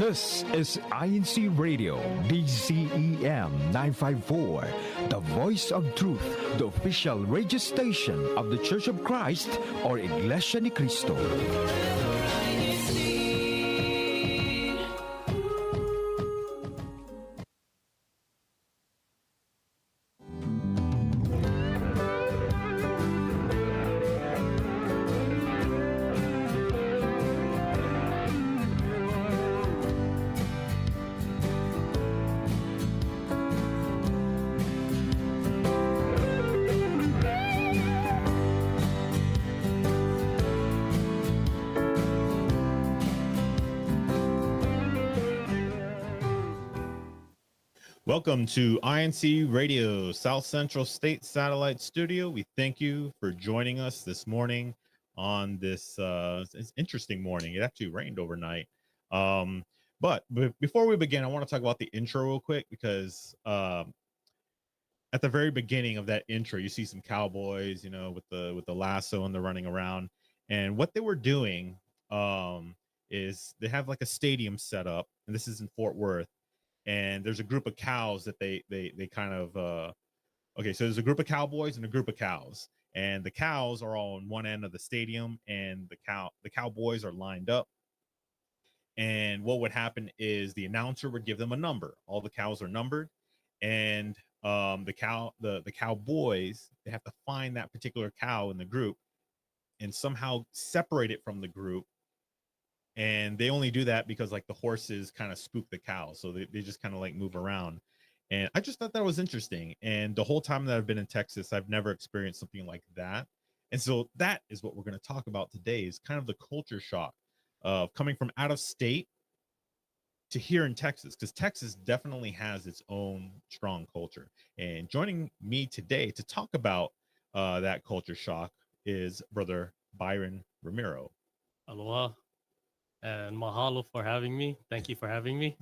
This is INCRadio, DCEM 954, the voice of truth, the official radio station of the Church of Christ or Iglesianicristo. Welcome to INCRadio, South Central State Satellite Studio. We thank you for joining us this morning on this it's interesting morning. It actually rained overnight. But before we begin, I want to talk about the intro real quick because at the very beginning of that intro, you see some cowboys, you know, with the lasso and they're running around. And what they were doing is they have like a stadium set up, and this is in Fort Worth. And there's a group of cows that they kind of okay, so there's a group of cowboys and a group of cows, and the cows are all on one end of the stadium, and the cowboys are lined up. And what would happen is the announcer would give them a number. All the cows are numbered, and the cowboys, they have to find that particular cow in the group and somehow separate it from the group. And they only do that because like the horses kind of spook the cows. So they just kind of like move around. And I just thought that was interesting. And the whole time that I've been in Texas, I've never experienced something like that. And so that is what we're going to talk about today, is kind of the culture shock of coming from out of state to here in Texas, because Texas definitely has its own strong culture. And joining me today to talk about that culture shock is Brother Byron Ramiro. Aloha. And mahalo for having me. Thank you for having me.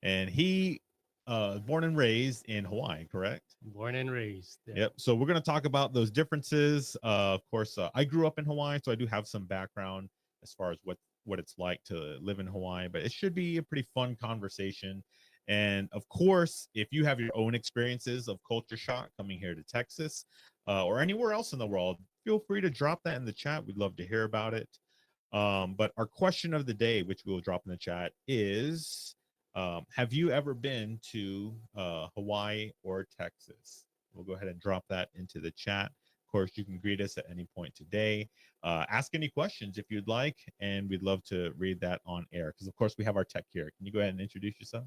And he born and raised in Hawaii, correct? Born and raised. Yeah. Yep. So we're going to talk about those differences. Of course, I grew up in Hawaii, so I do have some background as far as what it's like to live in Hawaii, but it should be a pretty fun conversation. And of course, if you have your own experiences of culture shock coming here to Texas or anywhere else in the world, feel free to drop that in the chat. We'd love to hear about it. But our question of the day, which we'll drop in the chat, is have you ever been to Hawaii or Texas? We'll go ahead and drop that into the chat. Of course, you can greet us at any point today. Ask any questions if you'd like, and we'd love to read that on air because, of course, we have our tech here. Can you go ahead and introduce yourself?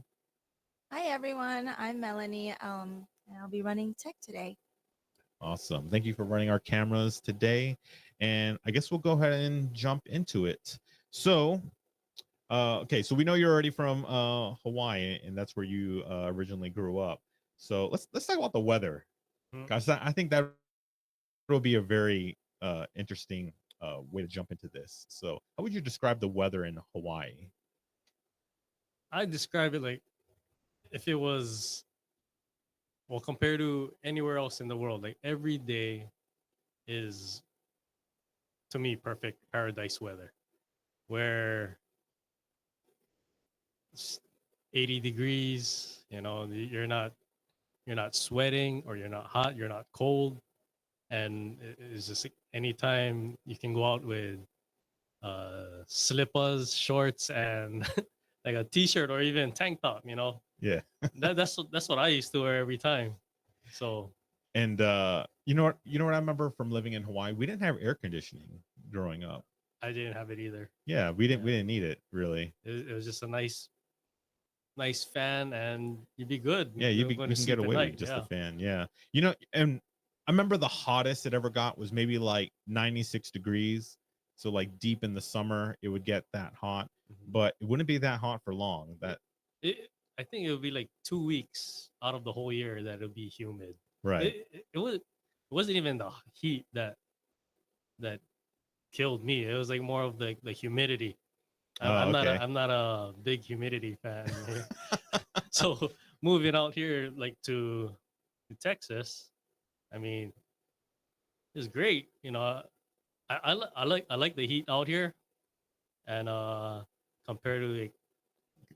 Hi, everyone. I'm Melanie, and I'll be running tech today. Awesome. Thank you for running our cameras today. And I guess we'll go ahead and jump into it. So, okay, so we know you're already from Hawaii, and that's where you originally grew up. So let's talk about the weather. Guys, I think that will be a very interesting way to jump into this. So how would you describe the weather in Hawaii? I describe it like if it was, well, compared to anywhere else in the world, like every day is, to me, perfect paradise weather, where it's 80 degrees, you know, you're not sweating, or you're not hot, you're not cold. And it's just like anytime you can go out with slippers, shorts, and like a t-shirt or even tank top, you know. Yeah. that's what I used to wear every time. So, and you know what I remember from living in Hawaii, we didn't have air conditioning growing up. I didn't have it either. Yeah, we didn't need it really. It was just a nice fan, and you'd be good. Yeah, you can get away with just a fan. Yeah, you know, and I remember the hottest it ever got was maybe like 96 degrees. So like deep in the summer, it would get that hot, but it wouldn't be that hot for long. I think it would be like 2 weeks out of the whole year that it would be humid. Right. It wasn't even the heat that killed me. It was like more of the humidity. I'm not a big humidity fan. So moving out here like to Texas, I mean, it's great. You know, I like the heat out here, and compared to like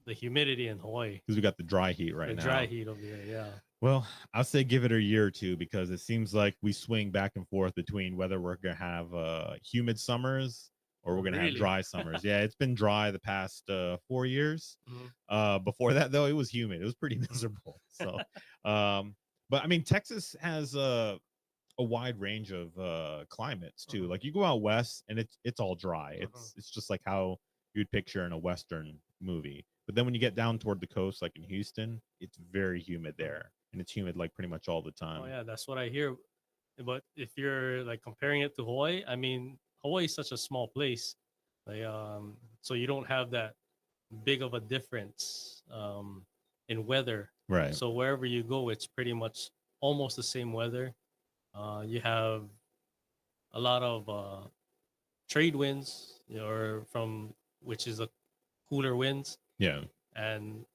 the humidity in Hawaii. Because we got the dry heat right The now. dry heat over there, yeah. Well, I'll say give it a year or two because it seems like we swing back and forth between whether we're gonna have humid summers or we're gonna have Really? dry summers. Yeah, it's been dry the past 4 years. Mhm. Before that though, it was humid. It was pretty miserable. So, but I mean, Texas has a wide range of climates too. Mhm. Like you go out west and it's all dry. Mhm. It's just like how you'd picture in a western movie. But then when you get down toward the coast, like in Houston, it's very humid there, and it's humid like pretty much all the time. Oh yeah, that's what I hear. But if you're like comparing it to Hawaii, I mean, Hawaii is such a small place, like so you don't have that big of a difference in weather. Right. So wherever you go, it's pretty much almost the same weather. You have a lot of trade winds, or from which is a cooler winds, Yeah. and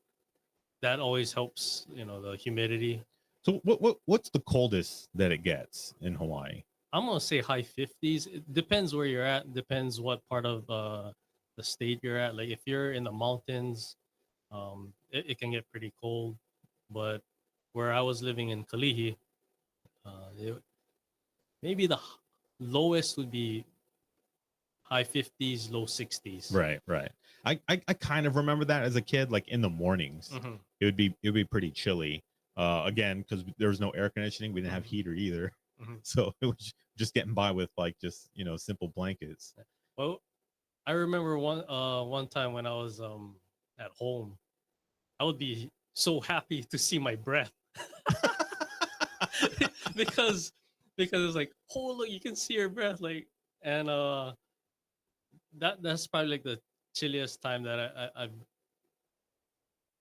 that always helps. The humidity. So what's the coldest that it gets in Hawaii? I'm gonna say high 50s. It depends where you're at. Depends what part of the state you're at. Like if you're in the mountains, it can get pretty cold. But where I was living in Kalihi, maybe the lowest would be high 50s, low 60s. Right, right. I kind of remember that as a kid, like in the mornings. Mm-hmm. It would be pretty chilly. Again, because there was no air conditioning, we didn't have heater either. Mm-hmm. So it was just getting by with like just simple blankets. Well, I remember one time when I was at home, I would be so happy to see my breath because it was like, oh look, you can see your breath, like, and that's probably like the chilliest time that I've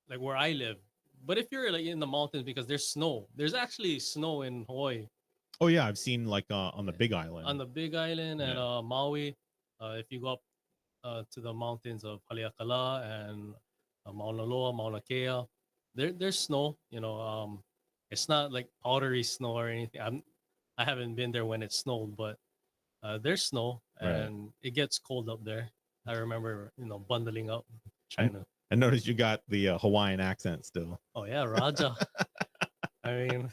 like where I live. But if you're like in the mountains, because there's actually snow in Hawaii. Oh yeah, I've seen like on the Big Island. On the Big Island and Yeah. Maui, if you go up to the mountains of Haleakala and Mauna Loa, Mauna Kea, there's snow. It's not like powdery snow or anything. I haven't been there when it snowed, but there's snow Right. and it gets cold up there. I remember, bundling up, trying to. I noticed you got the Hawaiian accent still. Oh yeah, Raja. I mean,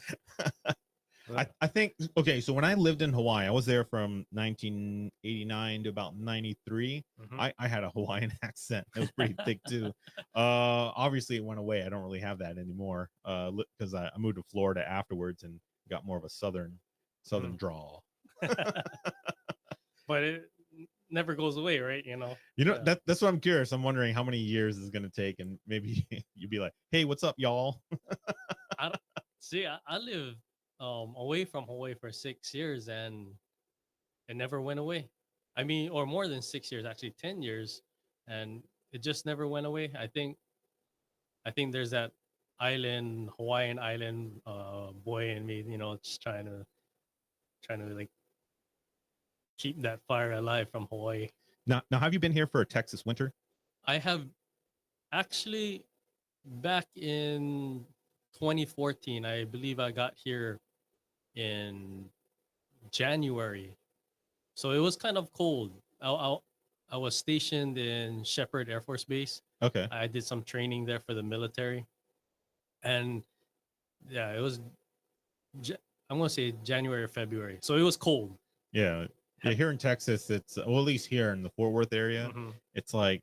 I think okay. So when I lived in Hawaii, I was there from 1989 to about 93. mhm. I had a Hawaiian accent. It was pretty thick too. Obviously it went away. I don't really have that anymore. Because I moved to Florida afterwards and got more of a southern Mhm. drawl. But it never goes away, right? Yeah. That's what I'm curious. I'm wondering how many years it's gonna take, and maybe you'd be like, "Hey, what's up, y'all?" I don't, see. I live away from Hawaii for 6 years, and it never went away. I mean, or more than 6 years, actually 10 years, and it just never went away. I think there's that Hawaiian island boy in me, just trying to like keep that fire alive from Hawaii. Now, have you been here for a Texas winter? I have actually back in 2014, I believe I got here in January. So it was kind of cold. I was stationed in Shepherd Air Force Base. Okay. I did some training there for the military. And yeah, it was, I'm going to say January or February. So it was cold. Yeah. Yeah, here in Texas, it's well, at least here in the Fort Worth area, Mhm. it's like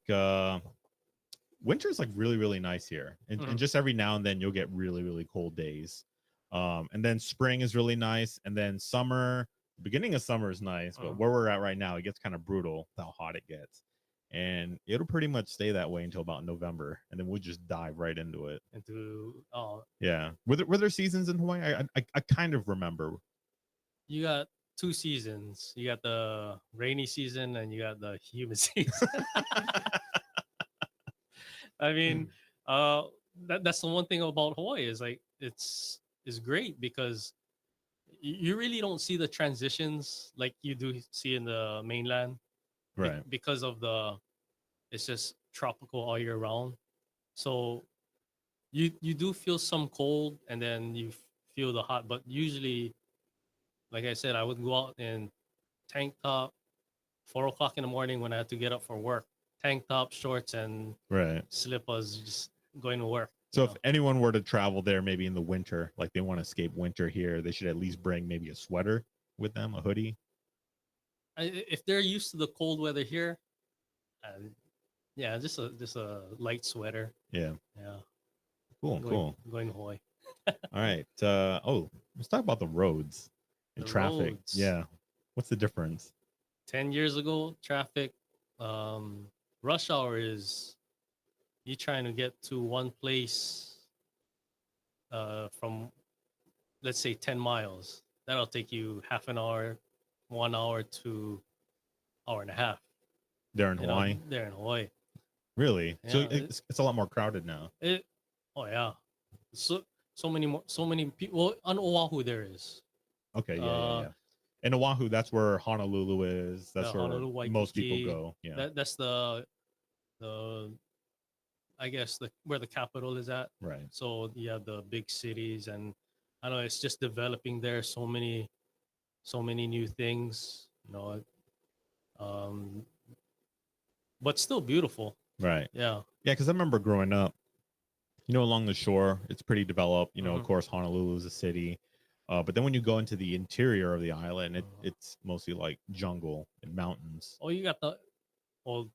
winter's like really, really nice here. And just every now and then you'll get really, really cold days. And then spring is really nice. And then summer, beginning of summer is nice, but where we're at right now, it gets kind of brutal how hot it gets. And it'll pretty much stay that way until about November, and then we'll just dive right into it. Yeah. Were there seasons in Hawaii? I kind of remember. You got 2 seasons. You got the rainy season and you got the humid season. I mean, that's the one thing about Hawaii is like it's great because you really don't see the transitions like you do see in the mainland, Right. because of it's just tropical all year round. So you do feel some cold and then you feel the hot, but usually, like I said, I would go out in tank top, 4 o'clock in the morning when I had to get up for work. tank top, shorts, and Right. slippers, just going to work. So you if know. anyone were to travel there, maybe in the winter, like they want to escape winter here, they should at least bring maybe a sweater with them, a hoodie. If they're used to the cold weather here, uh, yeah, just a light sweater. Yeah. Yeah, Cool. going Cool. going to Hawaii. All right. Let's talk about the roads and The traffic. roads. Yeah. What's the difference? 10 years ago, traffic, um, rush hour is you trying to get to one place from, let's say, 10 miles. That'll take you half an hour, 1 hour to hour and a half. There in You know, Hawaii? there in Hawaii. Really? So Yeah, it's a lot more crowded now. oh yeah, so many people. Well, on Oahu there is. Okay. Yeah. Yeah. Uh, Yeah. And Oahu, that's where Honolulu is. That's the where Honolulu, most people Waikiki. go. Yeah. That's the I guess where the capital is at. Right. So you have the big cities, and I know it's just developing there. So many new things. Um, but still beautiful. Right. Yeah. Yeah. Because I remember growing up, along the shore, it's pretty developed. Of Mhm. course, Honolulu is a city. But then when you go into the interior of the island, Mhm. it's mostly like jungle and mountains. Oh, you got well,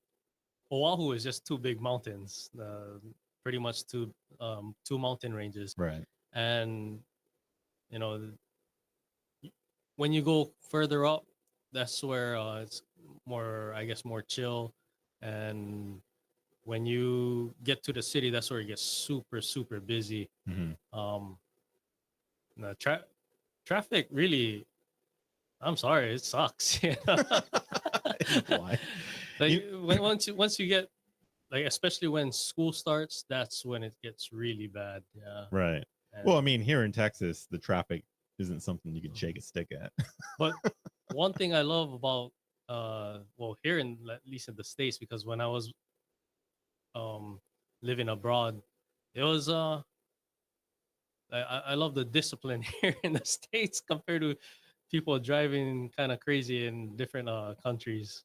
Oahu is just two big mountains. Pretty much two mountain ranges, Right. and you know when you go further up, that's where it's more, I guess, more chill. And when you get to the city, that's where it gets super, super busy. Hmm. Um, the traffic really, I'm sorry, it sucks. Why? Like once you get, like, especially when school starts, that's when it gets really bad. Yeah. Right. And, Well, I mean, here in Texas, the traffic isn't something you can shake a stick at. but one thing I love about here in, at least in the States, because when I was um living abroad, it was I love the discipline here in the States compared to people driving kind of crazy in different countries.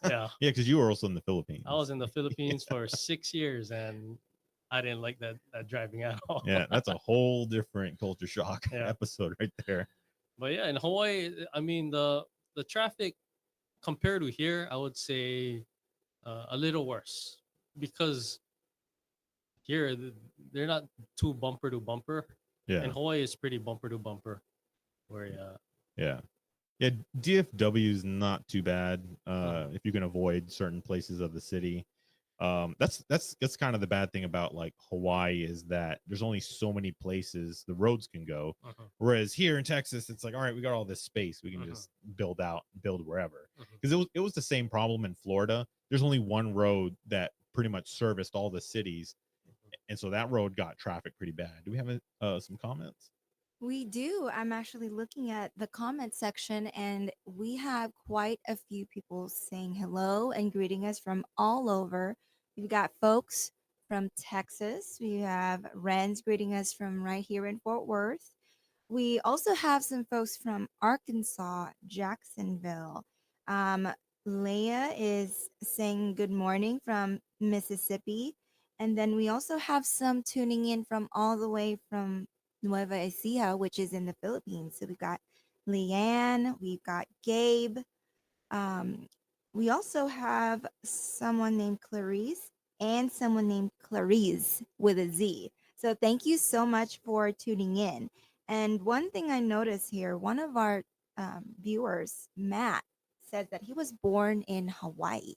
Yeah. Yeah, because you were also in the Philippines. I was in the Philippines for 6 years, and I didn't like that driving at all. Yeah, that's a whole different culture shock Yeah. episode right there. But yeah, in Hawaii, I mean, the traffic compared to here, I would say a little worse, because here they're not too bumper to bumper. Yeah. In Hawaii, it's pretty bumper to bumper. Where Yeah. Yeah. DFW is not too bad if you can avoid certain places of the city. That's kind of the bad thing about like Hawaii, is that there's only so many places the roads can go. Whereas here in Texas, it's like, all right, we got all this space, we can just build wherever. Because it was the same problem in Florida. There's only one road that pretty much serviced all the cities, and so that road got traffic pretty bad. Do we have some comments? We do. I'm actually looking at the comment section, and we have quite a few people saying hello and greeting us from all over. We've got folks from Texas. We have Renz greeting us from right here in Fort Worth. We also have some folks from Arkansas, Jacksonville. Um, Leah is saying good morning from Mississippi. And then we also have some tuning in from all the way from Nueva Ecija, which is in the Philippines. So we've got Leanne, we've got Gabe. Um, we also have someone named Clarice and someone named Clarice with a Z. So thank you so much for tuning in. And one thing I noticed here, one of our viewers, Matt, says that he was born in Hawaii.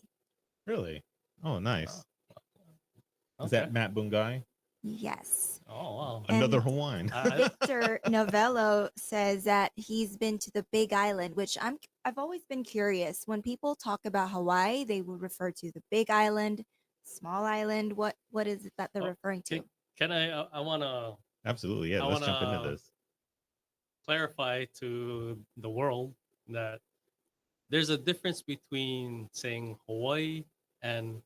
Really? Oh, nice. okay. Is that Matt Bungai? Yes. Oh wow. Another And Hawaiian. Victor Novello says that he's been to the Big Island, which I've always been curious. When people talk about Hawaii, they would refer to the Big Island, small island. What is it that they're referring to? Can I want to Absolutely. Yeah, I let's jump into wanna- this. clarify to the world that there's a difference between saying Hawaii and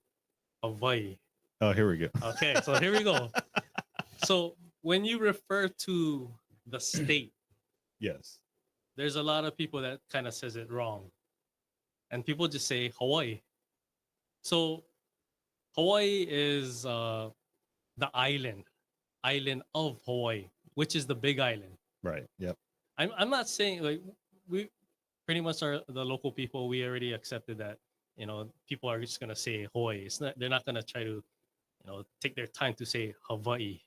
Hawaii. Oh, here we go. Okay, so here we go. So when you refer to the state, Yes. there's a lot of people that kind of says it wrong, and people just say Hawaii. So Hawaii is the island of Hawaii, which is the Big Island. Right. Yep. I'm not saying like we pretty much are the local people. We already accepted that. People are just gonna say Hawaii. It's not. They're not gonna try to, take their time to say Hawaii.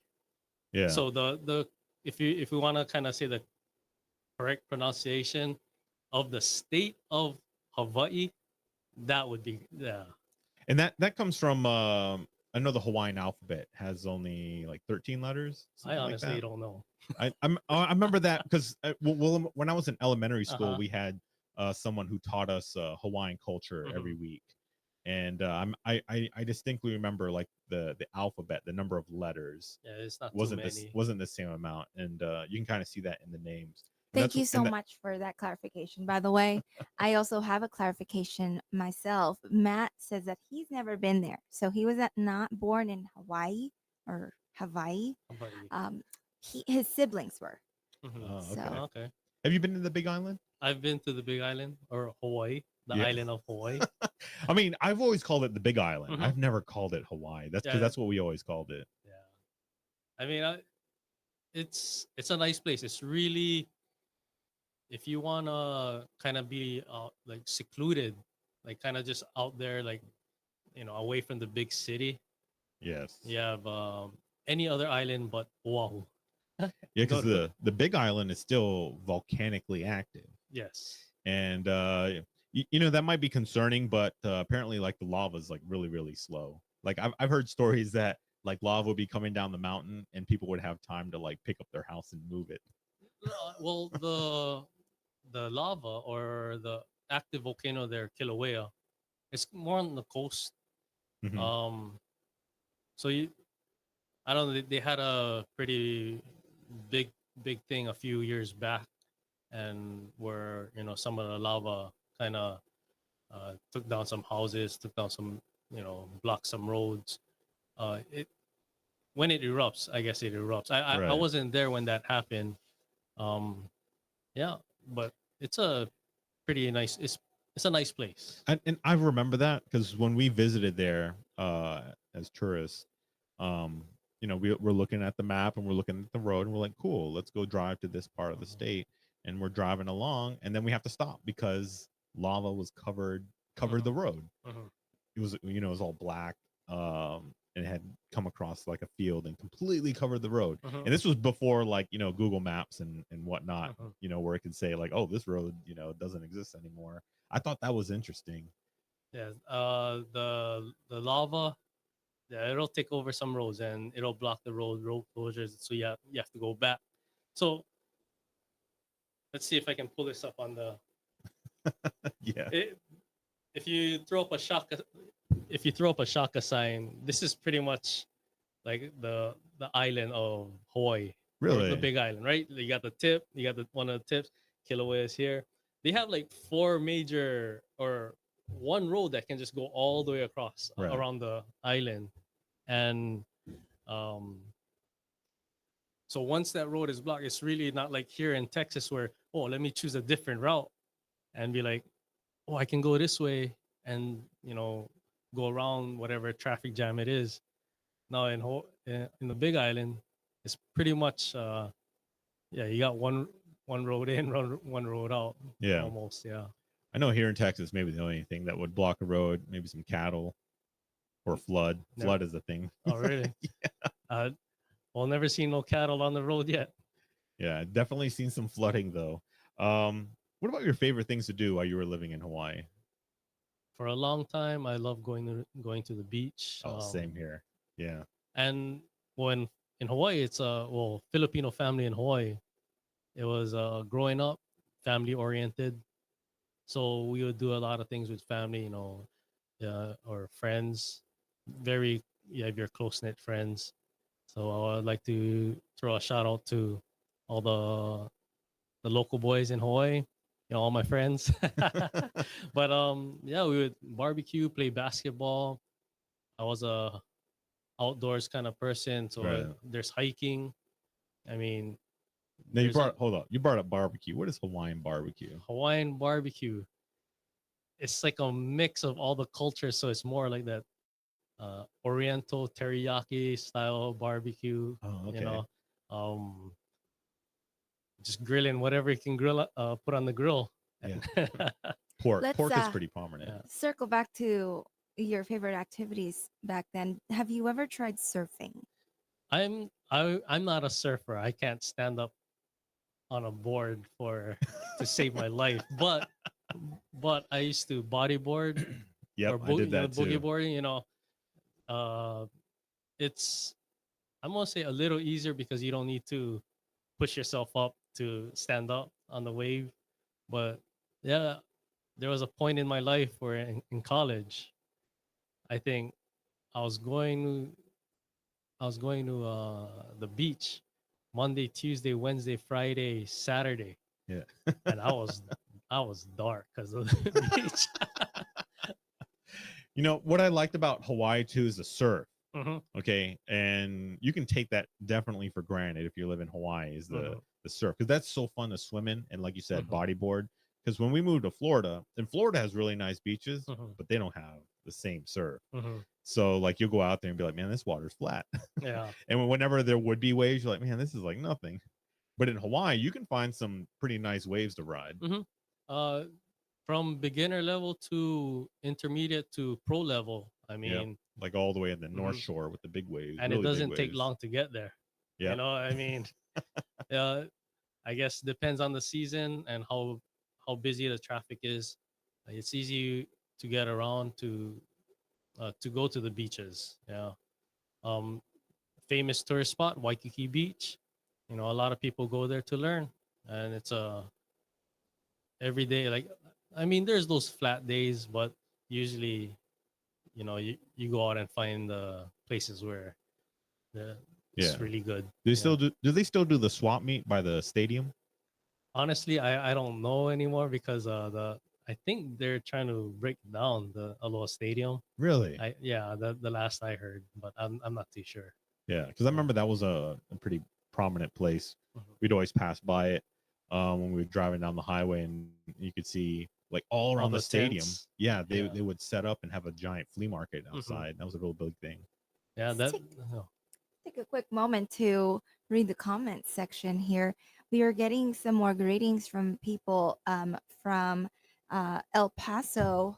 Yeah. So the if we want to kind of say the correct pronunciation of the state of Hawaii, that would be And that comes from I know the Hawaiian alphabet has only like 13 letters. I something like honestly that. don't know. I remember that because well, when I was in elementary school, Uh-huh. we had someone who taught us Hawaiian culture every Mhm. week, and I distinctly remember like the alphabet, the number of letters Yeah, it's not too many. wasn't the same amount, and you can kind of see that in the names. And Thank that's you so and that, much for that clarification. By the way, I also have a clarification myself. Matt says that he's never been there. So he was not born in Hawaii or Hawaii. Hawaii. His siblings were. Mhm. oh, So okay. Okay. Have you been to the Big Island? I've been to the Big Island or Hawaii, the Yeah. island of Hawaii. I mean, I've always called it the Big Island. Mhm. I've never called it Hawaii. That's because Yeah. that's what we always called it. Yeah. I mean, it's a nice place. It's really, if you wanna kind of be like secluded, like kind of just out there, like away from the big city. Yes. You have any other island but Oahu. Yeah, Go because to the Big Island is still volcanically active, Yes. and you know that might be concerning, but apparently, like the lava is like really slow. Like I've heard stories that like lava would be coming down the mountain, and people would have time to like pick up their house and move it. Well, the lava or the active volcano there, Kilauea, it's more on the coast. Mhm. Um, so I don't know. They had a pretty big big thing a few years back, and where some of the lava kind of took down some houses, took down some blocked some roads. It When it erupts, I guess it erupts. I Right. wasn't there when that happened. Um, yeah, but it's a pretty nice. It's a nice place. And I remember that because when we visited there as tourists, um, you know, we're looking at the map and we're looking at the road and we're like, cool, let's go drive to this part of the state. And we're driving along, and then we have to stop because lava was covered the road. Mhm. It was, you know, it was all black, and it had come across like a field and completely covered the road. Mhm. And this was before like, you know, Google Maps and whatnot, Mhm. you know, where it could say like, oh, this road, you know, doesn't exist anymore. I thought that was interesting. Yeah, the lava, yeah, it'll take over some roads and it'll block the road closures. So you have to go back. So let's see if I can pull this up on the. Yeah. It, if you throw up a shaka sign, this is pretty much like the island of Hawaii or the Really? Big Island, right? You got the tip, you got the one of the tips. Kilauea is here. They have like four major or one road that can just go all the way across Right. around the island, and um, so once that road is blocked, it's really not like here in Texas where, oh, let me choose a different route and be like, oh, I can go this way and go around whatever traffic jam it is. Now in the Big Island, it's pretty much yeah, you got one road in, one road out. Yeah. Almost, yeah. I know here in Texas, maybe the only thing that would block a road, maybe some cattle or flood. Never. Flood is a thing. Oh, really? Well, never seen no cattle on the road yet. Yeah, definitely seen some flooding though. What about your favorite things to do while you were living in Hawaii? For a long time, I love going to the beach. Oh, same here. Yeah. And when in Hawaii, it's a Filipino family in Hawaii. It was growing up family oriented, so we would do a lot of things with family, or friends. Very, you have your close knit friends. So I'd like to throw a shout out to all the local boys in Hawaii, all my friends. But yeah, we would barbecue, play basketball. I was a outdoors kind of person, so Right. there's hiking. I mean, Now you there's a hold up. You brought up barbecue. What is Hawaiian barbecue? Hawaiian barbecue. It's like a mix of all the cultures, so it's more like that Oriental teriyaki style barbecue. Oh, okay. You know, um, just grilling whatever you can grill, put on the grill. Yeah. And Pork. Let's Pork is pretty prominent. yeah. circle back to your favorite activities back then. Have you ever tried surfing? I'm not a surfer. I can't stand up on a board for to save my life. But I used to bodyboard Yep, or I did that boogie too. boarding. Uh, it's I'm gonna say a little easier because you don't need to push yourself up to stand up on the wave. But yeah, there was a point in my life where in college, I think I was going to the beach Monday, Tuesday, Wednesday, Friday, Saturday, Yeah. and I was dark because of the beach. You know what I liked about Hawaii too is the surf. Mhm, Okay, and you can take that definitely for granted if you live in Hawaii is mhm, the surf because that's so fun to swim in and like you said mhm, bodyboard. Because when we moved to Florida, and Florida has really nice beaches, mhm, but they don't have the same surf. mhm. So like you'll go out there and be like, man, this water's flat. Yeah. And whenever there would be waves, you're like, man, this is like nothing. But in Hawaii, you can find some pretty nice waves to ride. Hmm. Uh, from beginner level to intermediate to pro level. I Yep. mean, Like all the way in the North mhm, Shore with the big waves, and it really big doesn't take waves. long to get there. Yeah. I mean, uh, I guess depends on the season and how busy the traffic is. It's easy to get around to go to the beaches. Yeah. Um, famous tourist spot Waikiki Beach. A lot of people go there to learn, and it's a every day. Like, I mean, there's those flat days, but usually, you go out and find the places where Yeah. it's really good. Do they Yeah. still do they still do the swap meet by the stadium? Honestly, I don't know anymore because I think they're trying to break down the Aloha Stadium. Really? Yeah, the last I heard, but I'm not too sure. Yeah, because I remember that was a pretty prominent place. Mhm. We'd always pass by it when we were driving down the highway, and you could see like all All around the the stadium. tents. Yeah, Yeah. they would set up and have a giant flea market Hmm. outside. That was a real big thing. Yeah, Let's that. take Oh, take a quick moment to read the comments section here. We are getting some more greetings from people from El Paso.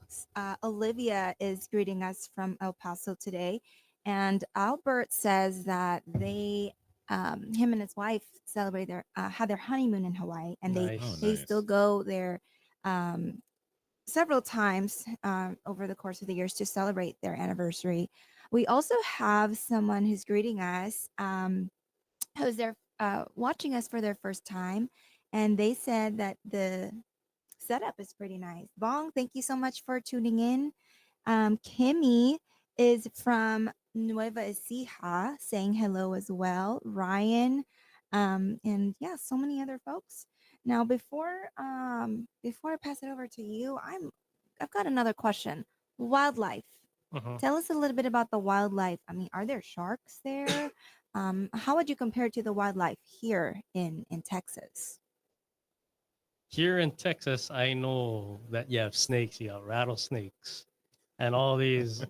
Olivia is greeting us from El Paso today. And Albert says that him and his wife celebrate had their honeymoon in Hawaii, and they Oh, nice. they nice. still go there several times over the course of the years to celebrate their anniversary. We also have someone who's greeting us, who's there watching us for their first time, and they said that the setup is pretty nice. Bong, thank you so much for tuning in. Kimmy is from Nueva Ecija saying hello as well. Ryan, and yeah, so many other folks. Now, before I pass it over to you, I've got another question. Wildlife. Mhm. Tell us a little bit about the wildlife. I mean, are there sharks there? How would you compare it to the wildlife here in Texas? Here in Texas, I know that you have snakes, you have rattlesnakes, and all these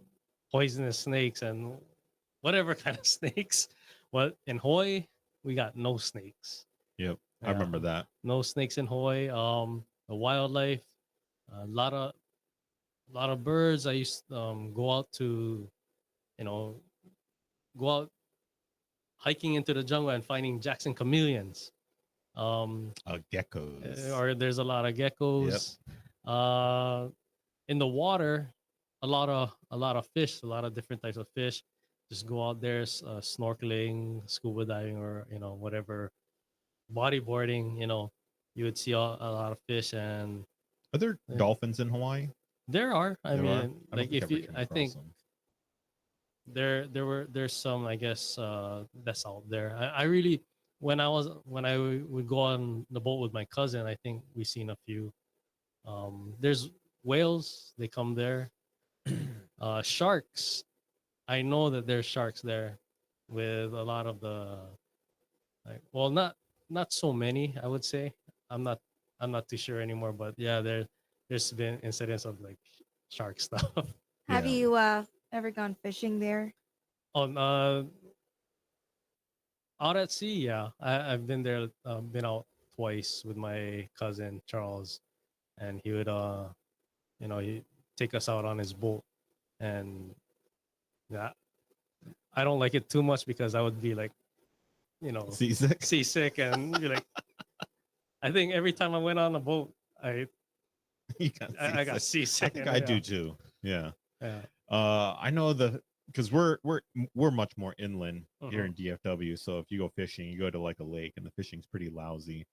poisonous snakes and whatever kind of snakes. Well, in Hawaii, we got no snakes. Yep, I Yeah, remember that. no snakes in Hawaii. The wildlife, a lot of birds. I used to go out to, you know, go out hiking into the jungle and finding Jackson chameleons. Um, Geckos. or there's a lot of Yep. geckos. Uh, in the water, a lot of fish, a lot of different types of fish. Just go out there, snorkeling, scuba diving, or whatever, bodyboarding. You would see a lot of fish, and Are there uh, dolphins in Hawaii? there are. I There are. mean, I don't like think I if ever you, came I across think them. there's some, I guess, that's out there. I really, when I would go on the boat with my cousin, I think we seen a few. There's whales, they come there. Sharks, I know that there's sharks there with a lot of the, like, well, not so many, I would say. I'm not I'm not too sure anymore, but yeah, there's been incidents of like shark stuff. Have Yeah. you Ever gone fishing there? On out at sea, yeah. I've been there. Been out twice with my cousin Charles, and he would he take us out on his boat, and yeah, I don't like it too much because I would be like, Seasick. seasick, and be like, I think every time I went on a boat, I You got I got seasick. I seasick. think and, I yeah, do too. Yeah. Yeah. I know because we're much more inland here in Mhm. DFW. So if you go fishing, you go to like a lake, and the fishing's pretty lousy.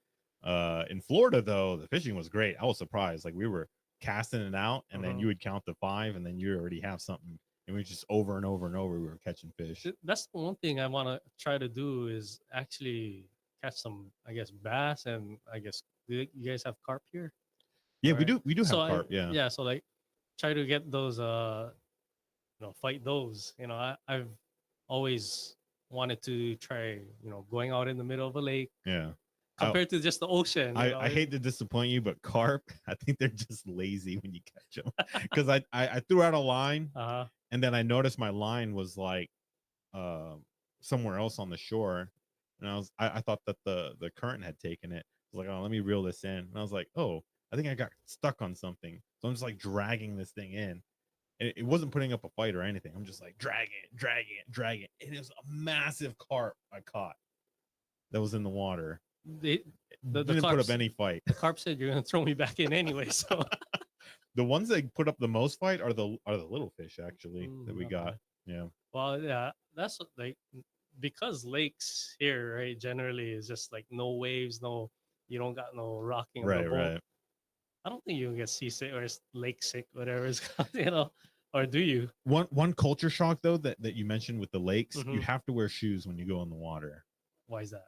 In Florida though, the fishing was great. I was surprised. Like we were casting it out, and then Mhm. you would count to 5, and then you already have something. And we just over and over and over we were catching fish. That's the one thing I want to try to do is actually catch some, I guess, bass, and I guess you guys have carp here. Yeah, Right. we do So have carp. Yeah. yeah, so like try to get those fight those. I've always wanted to try, going out in the middle of a lake Yeah. compared to just the ocean. I hate to disappoint you, but carp, I think they're just lazy when you catch them. Because I threw out a line, Uh-huh. and then I noticed my line was like uh, somewhere else on the shore, and I thought that the current had taken it. I was like, oh, let me reel this in, and I was like, oh, I think I got stuck on something, so I'm just like dragging this thing in. And it wasn't putting up a fight or anything. I'm just like dragging it. And it was a massive carp I caught that was in the water. The Didn't put up any fight. The carp said you're gonna throw me back in anyway. So The ones that put up the most fight are the little fish actually that we got. okay. Yeah. Well, yeah, that's like because lakes here, right? Generally, is just like no waves, no, you don't got no rocking of the Right, boat. right. I don't think you can get seasick or lake sick, whatever it's called, or do you? One culture shock though that you mentioned with the lakes, you Mhm. have to wear shoes when you go in the water. Why is that?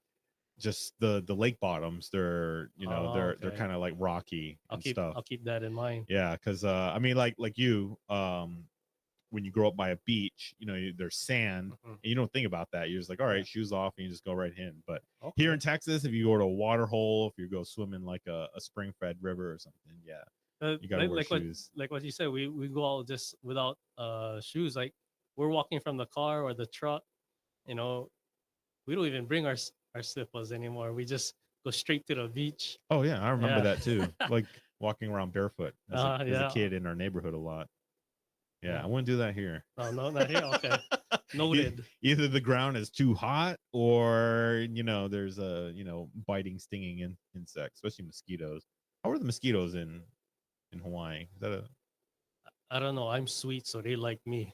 Just the lake bottoms, they're Oh, they're okay. kind of like rocky and stuff. I'll keep that in mind. Yeah, because I mean, like you, when you grow up by a beach, there's sand, Mhm. and you don't think about that. You're just like, all Yeah. right, shoes off, and you just go right in. But Okay. here in Texas, if you go to a water hole, if you go swimming like a spring-fed river or something, yeah, you gotta wear shoes. Like what you said, we go out just without shoes. Like we're walking from the car or the truck, you know, we don't even bring our slippers anymore. We just go straight to the beach. Oh yeah, I remember Yeah. that too. Like walking around barefoot as a Yeah. kid in our neighborhood a lot. Yeah, Yeah. I wouldn't do that here. Oh no, not here. Okay. Noted. Either the ground is too hot, or there's a biting, stinging insects, especially mosquitoes. How are the mosquitoes in Hawaii? Is that I don't know. I'm sweet, so they like me.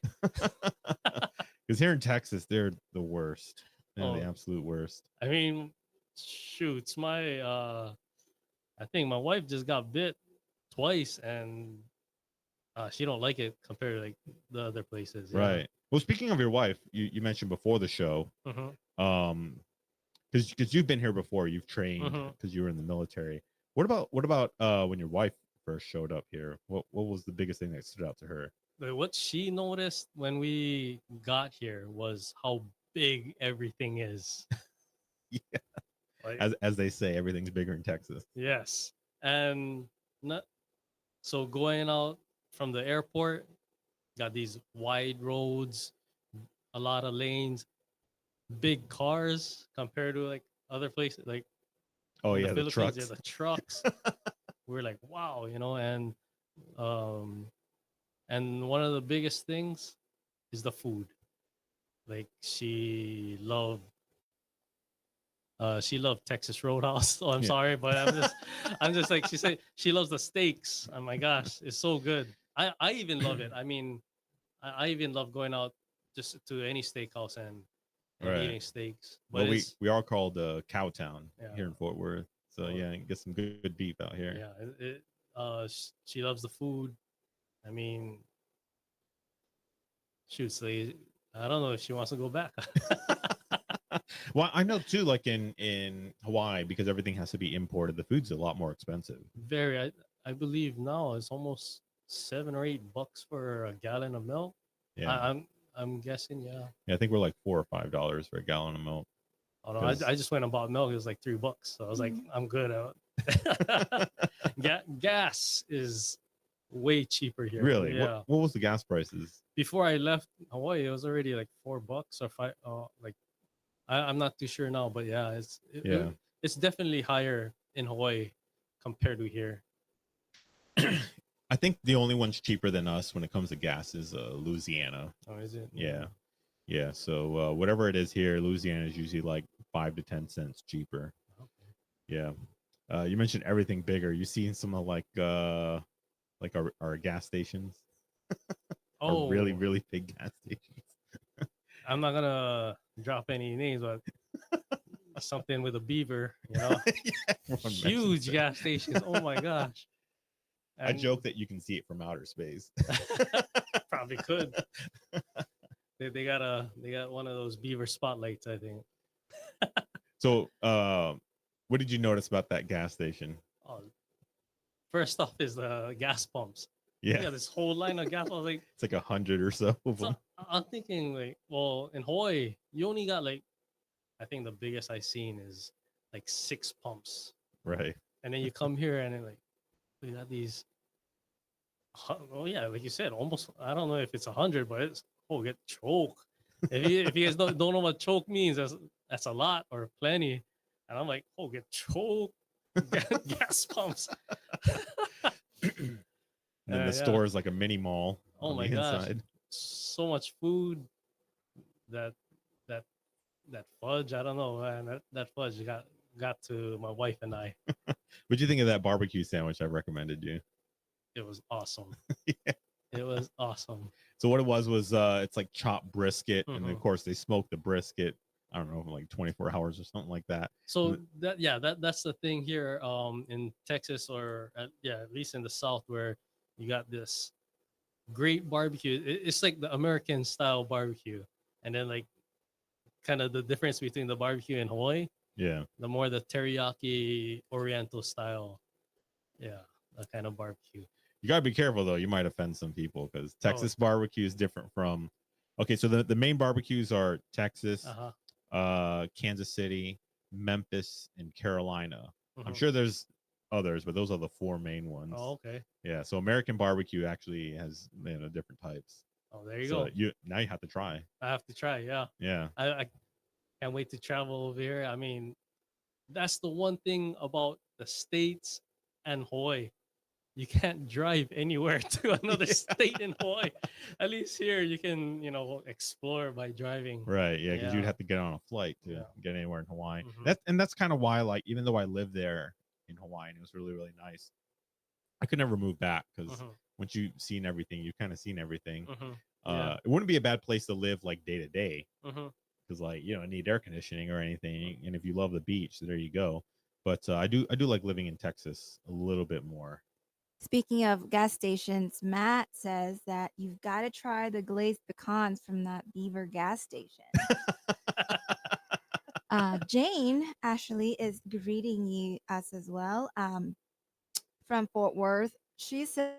because here in Texas they're the worst. They're the Oh. absolute worst. I mean, shoots. I think my wife just got bit twice, and she don't like it compared to like the other places. Right. Well, speaking of your wife, you mentioned before the show, Mm-hmm. because you've been here before, you've trained Mhm. because you were in the military. What about when your wife first showed up here? What was the biggest thing that stood out to her? But what she noticed when we got here was how big everything is. Yeah. Like, As they say, everything's bigger in Texas. yes, and not so going out from the airport, got these wide roads, a lot of lanes, big cars compared to like other places, like Oh in yeah, the Philippines, trucks. the trucks. We're like, wow, um, and one of the biggest things is the food. Like she loved Texas Roadhouse. Oh, I'm Yeah. sorry, but I'm just like she said she loves the steaks. Oh my gosh, it's so good. I even love it. I mean, I even love going out just to any steakhouse and Right. eating steaks. Well, But we are called Cowtown Yeah. here in Fort Worth. So Oh. yeah, get some good beef out here. yeah, she loves the food. I mean, shoot, so I don't know if she wants to go back. Well, I know too, like in Hawaii, because everything has to be imported, the food's a lot more expensive. I believe now it's almost $7 or $8 for a gallon of milk. Yeah. I'm guessing, yeah. Yeah, I think we're like $4 or $5 for a gallon of milk. Oh, no, 'Cause- I just went and bought milk. It was like $3. So I was like, I'm good. Gas is way cheaper here. Really? Yeah. What was the gas prices? Before I left Hawaii, it was already like $4 or five. Like I'm not too sure now, but yeah, Yeah. it's definitely higher in Hawaii compared to here. I think the only one's cheaper than us when it comes to gas is Louisiana. Oh, is it? Yeah. Yeah. So whatever it is here, Louisiana is usually like 5 to 10 cents cheaper. Okay. Yeah. You mentioned everything bigger. You seen some of like our gas stations? Are really, Oh, really big gas stations. I'm not gonna drop any names, but something with a beaver, you know, Yeah, everyone mentions huge that. gas stations. Oh my gosh! I joke that you can see it from outer space. probably could. They got one of those beaver spotlights, I think. So, what did you notice about that gas station? Oh, first off is the gas pumps. Yeah, Yeah, this whole line of gas. I was like, it's like 100 or so of so them. I'm thinking like, well, in Hawaii, you only got like, I think the biggest I seen is like 6 pumps, Right. and then you come here and then like we got these. Oh yeah, like you said, almost. I don't know if it's 100, but it's get choke. If you guys don't know what choke means, that's a lot or plenty, and I'm like, get choke, gas pumps. And then the Yeah. store is like a mini mall Oh on my the gosh, inside. so much food. That that that fudge, I don't know, man. That fudge got to my wife and I. What'd you think of that barbecue sandwich I recommended you? It was awesome. Yeah. It was awesome. So what it was it's like chopped brisket, and of Mhm. course they smoke the brisket. I don't know, for like 24 hours or something like that. So that's the thing here in Texas or at least in the South where you got this great barbecue. It's like the American style barbecue, and then like kind of the difference between the barbecue in Hawaii, Yeah. the more the teriyaki Oriental style, yeah, that kind of barbecue. You gotta be careful though. You might offend some people because Texas barbecue is different from. Okay, so the main barbecues are Texas, Kansas City, Memphis, and Carolina. I'm sure there's others, but those are the 4 main ones. Oh, okay. Yeah, so American barbecue actually has different types. Oh, there you So go. you have to try. I have to try. Yeah, Yeah. I can't wait to travel over here. I mean, that's the one thing about the States and Hawaii. You can't drive anywhere to another state in Hawaii. At least here you can, explore by driving. Right. Yeah, because you'd Yeah. have to get on a flight to Yeah. get anywhere in Hawaii. Mhm. That's kind of why, like, even though I lived there in Hawaii and it was really, really nice, I could never move back because once you've seen everything, you've kind of seen everything. Yeah. It wouldn't be a bad place to live like day to day Mhm. because like you don't need air conditioning or anything. And if you love the beach, there you go. But I do like living in Texas a little bit more. Speaking of gas stations, Matt says that you've got to try the glazed pecans from that Beaver gas station. Jane actually is greeting us as well from Fort Worth. She says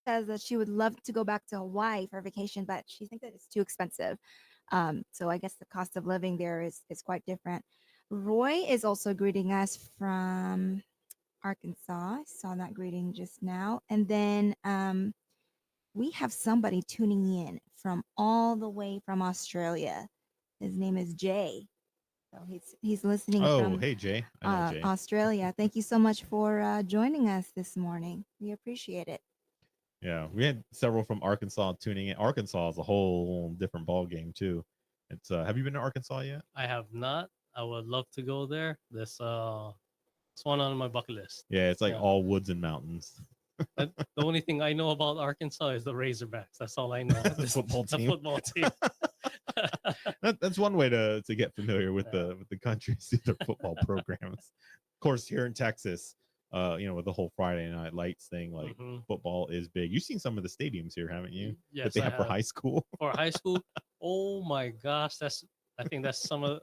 that she would love to go back to Hawaii for vacation, but she thinks that it's too expensive. So I guess the cost of living there is quite different. Roy is also greeting us from Arkansas. I saw that greeting just now. And then we have somebody tuning in from all the way from Australia. His name is Jay. So he's listening from Hey Jay, I know Jay. Australia. Thank you so much for joining us this morning. We appreciate it. Yeah, we had several from Arkansas tuning in. Arkansas is a whole different ball game too. It's have you been to Arkansas yet? I have not. I would love to go there. This it's one on my bucket list. Yeah, it's like all woods and mountains. The only thing I know about Arkansas is the Razorbacks. That's all I know. The football team. The football team. That's one way to get familiar with the country, see their football programs. Of course, here in Texas, with the whole Friday Night Lights thing, like football is big. You've seen some of the stadiums here, haven't you? Yes, that they have for high school. For high school, oh my gosh, I think that's some of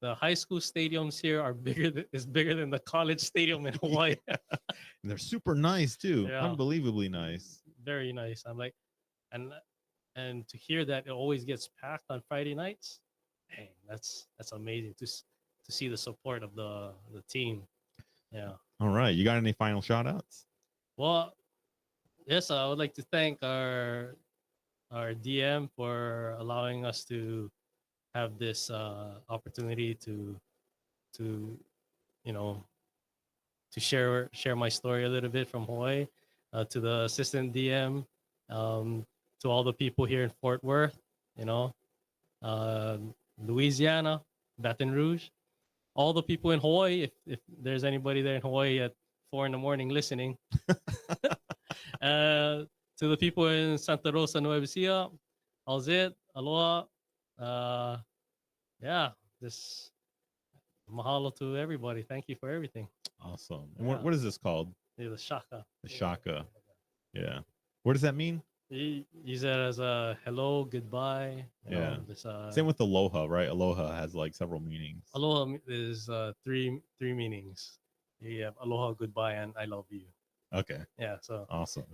the high school stadiums here are bigger than the college stadium in Hawaii. And they're super nice too, Yeah. unbelievably nice. Very nice. I'm like, and to hear that it always gets packed on Friday nights, dang, that's amazing to see the support of the team. Yeah. All right, you got any final shout outs? Well, Yes, I would like to thank our DM for allowing us to have this opportunity to you know to share my story a little bit from Hawaii, to the assistant DM, um, to all the people here in Fort Worth, you know, uh, Louisiana, Baton Rouge, all the people in Hawaii. If there's anybody there in Hawaii at 4 a.m. listening, uh, to the people in Santa Rosa, Nueva Ecija, Alzit, Aloha, uh, yeah, this mahalo to everybody. Thank you for everything. Awesome. And Yeah. what is this called? The shaka. The shaka. Yeah. What does that mean? He use it as a hello, goodbye. Yeah. This Same with aloha, right? Aloha has like several meanings. aloha is three meanings. You have aloha, goodbye, and I love you. Okay. Yeah. So Awesome.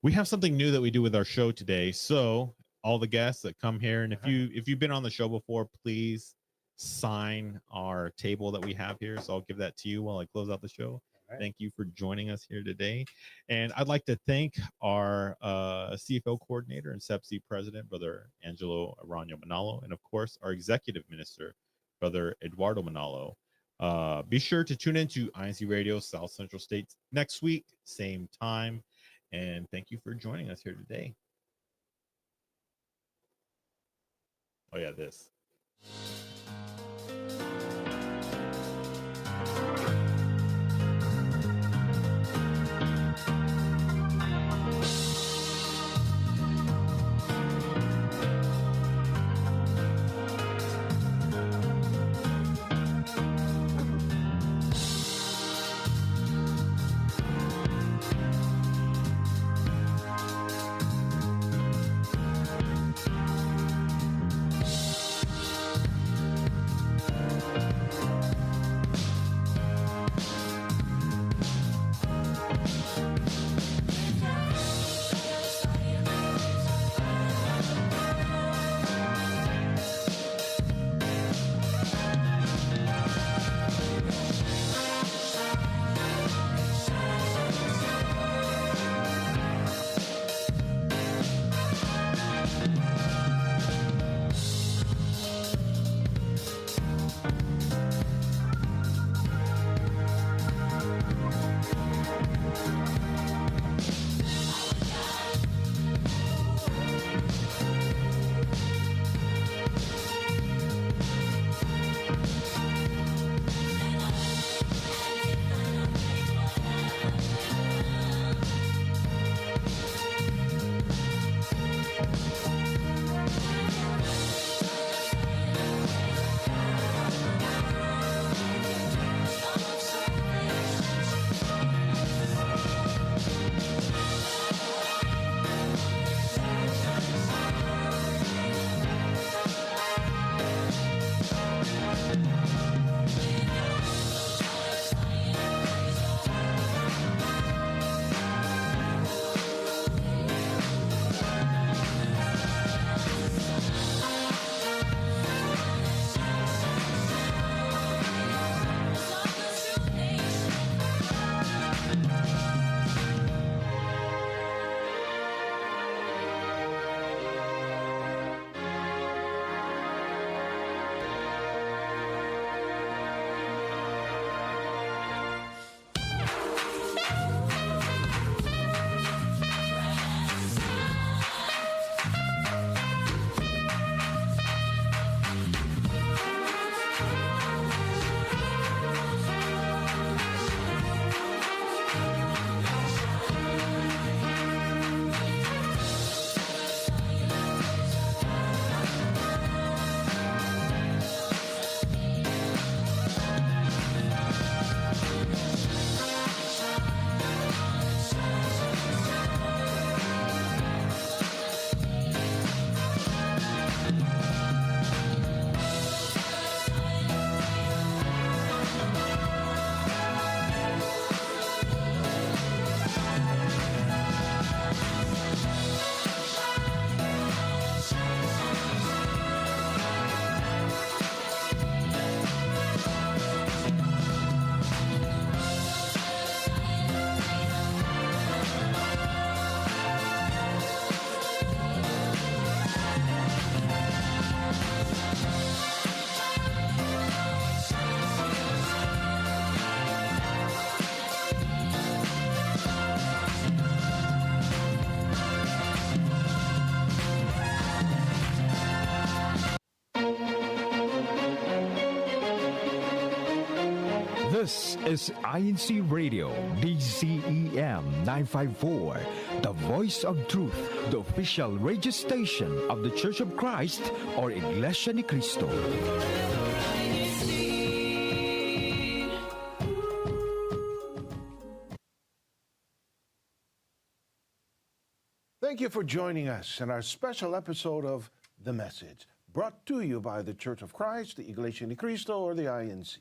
We have something new that we do with our show today. So all the guests that come here, and if you've been on the show before, please sign our table that we have here. So I'll give that to you while I close out the show. right. Thank you for joining us here today. And I'd like to thank our CFO coordinator and SEPC president, Brother Angelo Arano Manalo, and of course, our executive minister, Brother Eduardo Manalo. Be sure to tune into INC Radio South Central States next week, same time. And thank you for joining us here today. Oh, yeah, this. This is INC Radio, DZEM 954, the voice of truth, the official radio station of the Church of Christ or Iglesia ni Cristo. Thank you for joining us in our special episode of The Message, brought to you by the Church of Christ, the Iglesia ni Cristo, or the INC.